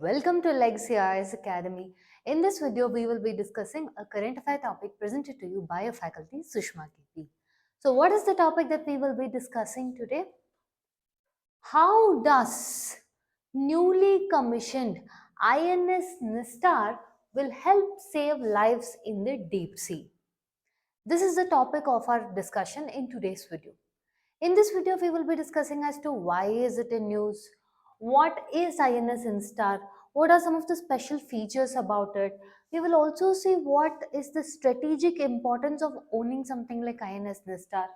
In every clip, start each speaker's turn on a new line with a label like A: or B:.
A: Welcome to Legacy IAS Academy. In this video, we will be discussing a current affair topic presented to you by a faculty, Sushma KP. So, what is the topic that we will be discussing today? How does newly commissioned INS Nistar will help save lives in the deep sea? This is the topic of our discussion in today's video. In this video, we will be discussing as to why is it in news, what is INS Nistar, what are some of the special features about it. We will also see what is the strategic importance of owning something like INS Nistar.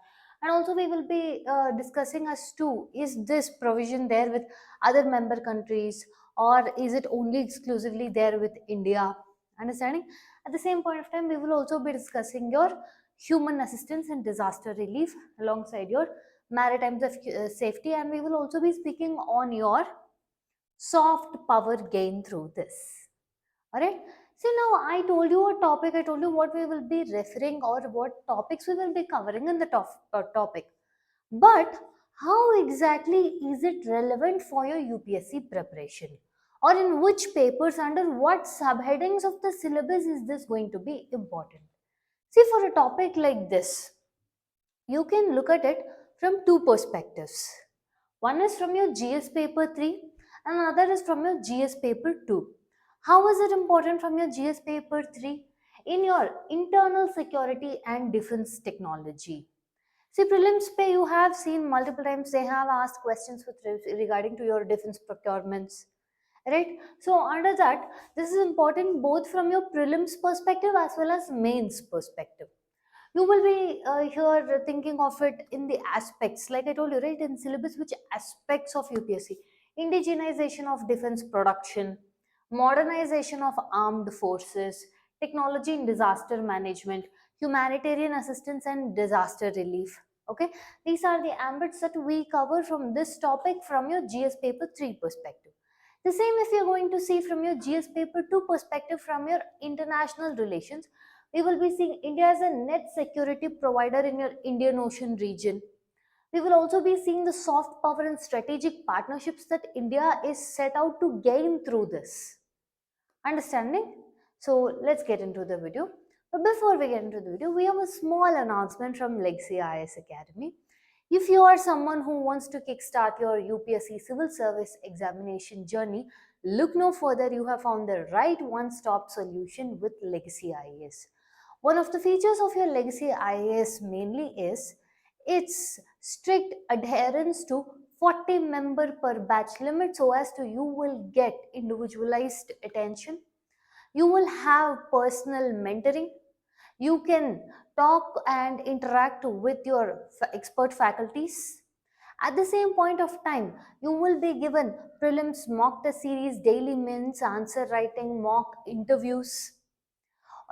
A: And also we will be discussing as to is this provision there with other member countries or is it only exclusively there with India? Understanding? At the same point of time, we will also be discussing your human assistance and disaster relief alongside your maritime safety, and we will also be speaking on your soft power gain through this. All right. See, now I told you a topic, I told you what we will be referring or what topics we will be covering in the topic. But how exactly is it relevant for your UPSC preparation? Or in which papers, under what subheadings of the syllabus is this going to be important? See, for a topic like this, you can look at it from two perspectives. One is from your GS paper 3 and another is from your GS paper 2. How is it important from your GS paper 3? In your internal security and defense technology. See, prelims pay you have seen multiple times they have asked questions with regarding to your defense procurements, right? So under that, this is important both from your prelims perspective as well as mains perspective. You will be here thinking of it in the aspects, like I told you, right, in syllabus, which aspects of UPSC: indigenization of defense production, modernization of armed forces, technology in disaster management, humanitarian assistance and disaster relief. Okay, these are the ambits that we cover from this topic from your GS paper 3 perspective. The same if you're going to see from your GS paper 2 perspective from your international relations, we will be seeing India as a net security provider in your Indian Ocean region. We will also be seeing the soft power and strategic partnerships that India is set out to gain through this. Understanding? So let's get into the video. But before we get into the video, we have a small announcement from Legacy IAS Academy. If you are someone who wants to kickstart your UPSC civil service examination journey, look no further. You have found the right one-stop solution with Legacy IAS. One of the features of your Legacy IAS mainly is its strict adherence to 40 member per batch limit, so as to you will get individualized attention, you will have personal mentoring, you can talk and interact with your expert faculties. At the same point of time, you will be given prelims mock test series, daily mints, answer writing, mock interviews.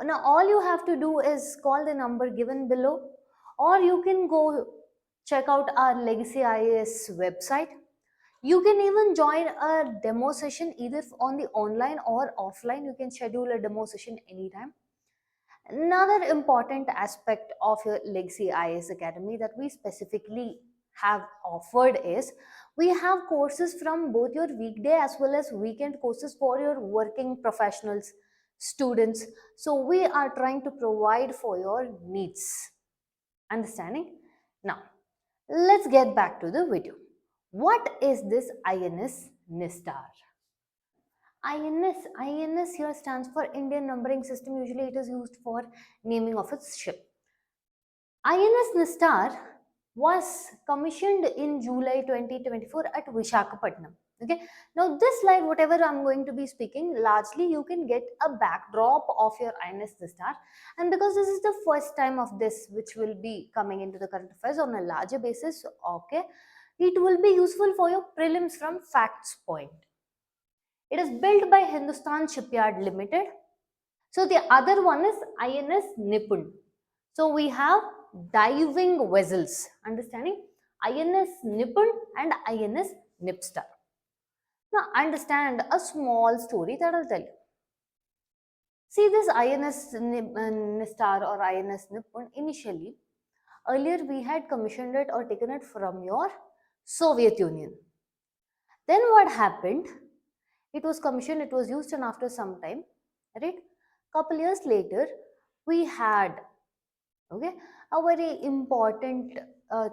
A: Now all you have to do is call the number given below, or you can go check out our Legacy IAS website. You can even join a demo session either on the online or offline. You can schedule a demo session anytime. Another important aspect of your Legacy IAS Academy that we specifically have offered is we have courses from both your weekday as well as weekend courses for your working professionals, students. So we are trying to provide for your needs. Understanding? Now, let's get back to the video. What is this INS Nistar? INS here stands for Indian Numbering System. Usually it is used for naming of its ship. INS Nistar was commissioned in July 2024 at Vishakhapatnam. Okay. Now this slide, whatever I'm going to be speaking, largely you can get a backdrop of your INS Nistar. And because this is the first time of this which will be coming into the current affairs on a larger basis, okay, it will be useful for your prelims from facts point. It is built by Hindustan Shipyard Limited. So the other one is INS Nipun. So we have diving vessels. Understanding? INS Nipun and INS Nipstar. Now understand a small story that I'll tell you. See this INS Nistar or INS Nipun, initially, earlier we had commissioned it or taken it from your Soviet Union. Then what happened? It was commissioned, it was used, and after some time, right, couple years later, we had, okay, a very important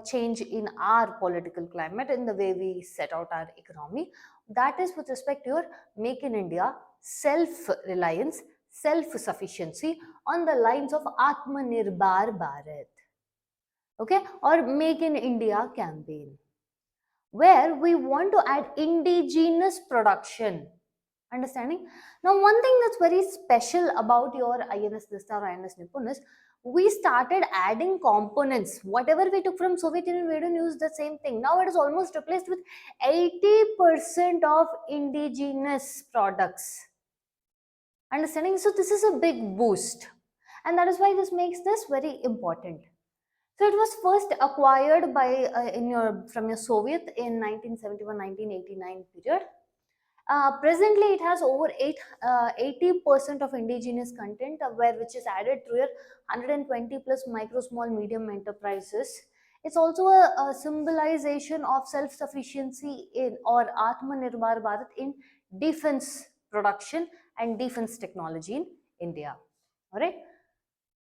A: change in our political climate, in the way we set out our economy. That is with respect to your Make in India, self reliance, self sufficiency, on the lines of Atmanirbhar Bharat, okay, or Make in India campaign, where we want to add indigenous production. Understanding? Now, one thing that's very special about your INS Nistar or INS Nipun is we started adding components. Whatever we took from Soviet Union, we didn't use the same thing. Now it is almost replaced with 80% of indigenous products. Understanding? So this is a big boost. And that is why this makes this very important. So it was first acquired by from your Soviet in 1971-1989 period. Presently, it has over 80% of indigenous content, which is added through your 120 plus micro, small, medium enterprises. It's also a symbolization of self-sufficiency in, or Atmanirbhar Bharat, in defense production and defense technology in India. All right.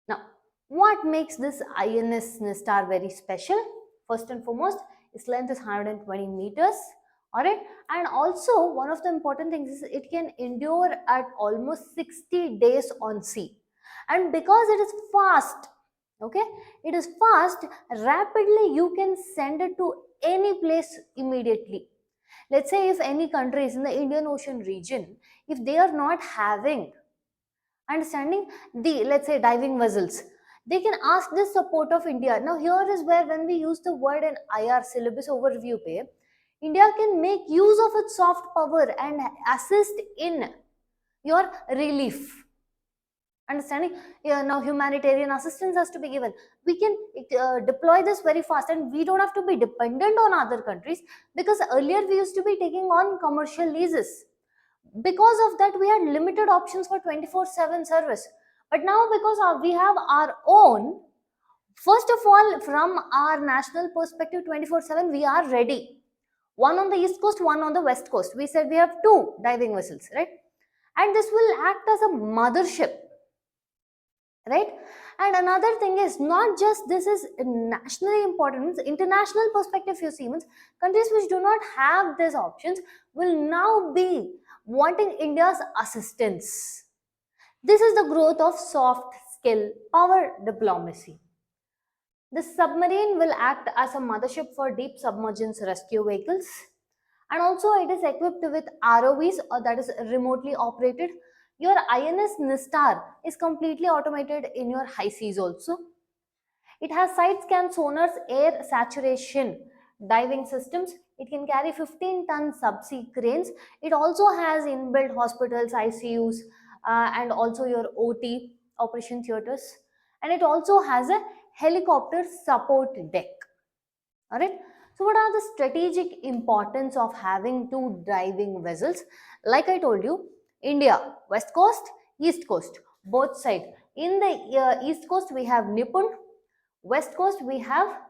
A: Now, what makes this INS Nistar very special? First and foremost, its length is 120 meters. Alright, and also one of the important things is it can endure at almost 60 days on sea. And because it is fast, okay, it is fast, rapidly you can send it to any place immediately. Let's say if any country is in the Indian Ocean region, if they are not having, understanding, the, let's say, diving vessels, they can ask the support of India. Now here is where, when we use the word in IR syllabus overview page, India can make use of its soft power and assist in your relief. Understanding? Yeah, now humanitarian assistance has to be given. We can deploy this very fast, and we don't have to be dependent on other countries, because earlier we used to be taking on commercial leases. Because of that, we had limited options for 24/7 service. But now, because we have our own, first of all, from our national perspective, 24/7 we are ready. One on the east coast, one on the west coast. We said we have two diving vessels, right? And this will act as a mothership, right? And another thing is, not just this is nationally important, means international perspective, you see, means countries which do not have these options will now be wanting India's assistance. This is the growth of soft skill power diplomacy. The submarine will act as a mothership for deep submergence rescue vehicles, and also it is equipped with ROVs, or that is remotely operated. Your INS Nistar is completely automated in your high seas also. It has side scan sonars, air saturation diving systems. It can carry 15-ton subsea cranes. It also has inbuilt hospitals, ICUs, and also your OT, operation theaters. And it also has a helicopter support deck. Alright. So what are the strategic importance of having two diving vessels? Like I told you, India, west coast, east coast, both side. In the east coast we have Nipun, west coast we have,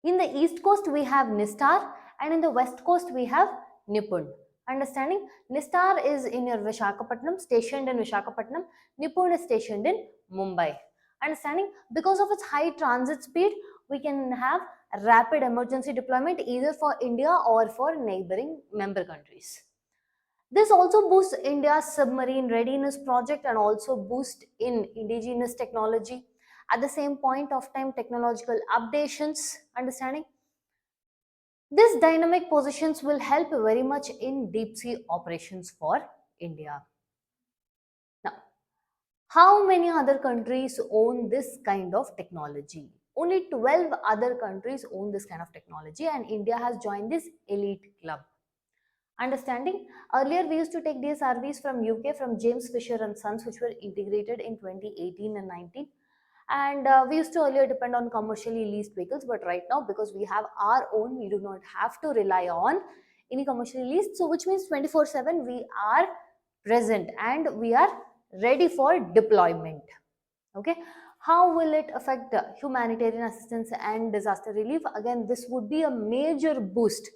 A: in the east coast we have Nistar, and in the west coast we have Nipun. Understanding? Nistar is in your Vishakhapatnam, stationed in Vishakhapatnam. Nipun is stationed in Mumbai. Understanding? Because of its high transit speed, we can have rapid emergency deployment either for India or for neighboring member countries. This also boosts India's submarine readiness project and also boost in indigenous technology. At the same point of time, technological updations, understanding. This dynamic positions will help very much in deep sea operations for India. Now, how many other countries own this kind of technology? Only 12 other countries own this kind of technology, and India has joined this elite club. Understanding? Earlier we used to take DSRVs from UK, from James Fisher and Sons, which were integrated in 2018 and 19. And we used to earlier depend on commercially leased vehicles, but right now, because we have our own, we do not have to rely on any commercially leased. So which means 24/7 we are present and we are ready for deployment. Okay. How will it affect humanitarian assistance and disaster relief? Again, this would be a major boost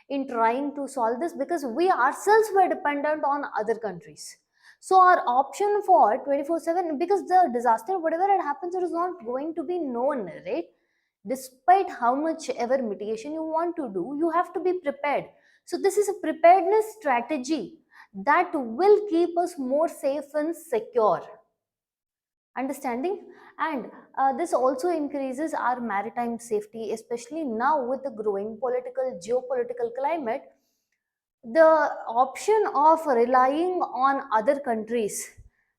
A: in trying to solve this, because we ourselves were dependent on other countries. So our option for 24/7, because the disaster, whatever it happens, it is not going to be known, right? Despite how much ever mitigation you want to do, you have to be prepared. So this is a preparedness strategy that will keep us more safe and secure. Understanding. And this also increases our maritime safety, especially now with the growing political geopolitical climate. The option of relying on other countries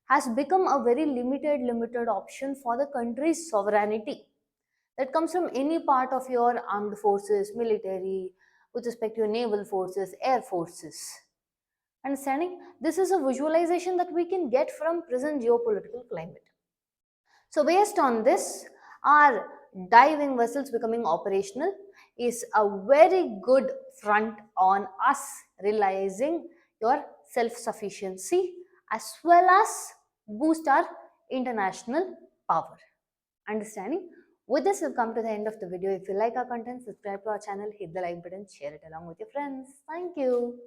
A: has become a very limited option for the country's sovereignty that comes from any part of your armed forces, military, with respect to your naval forces, air forces. Understanding. This is a visualization that we can get from present geopolitical climate. So based on this, our diving vessels becoming operational is a very good front on us realizing your self-sufficiency, as well as boost our international power. Understanding? With this, we've come to the end of the video. If you like our content, subscribe to our channel, hit the like button, share it along with your friends. Thank you.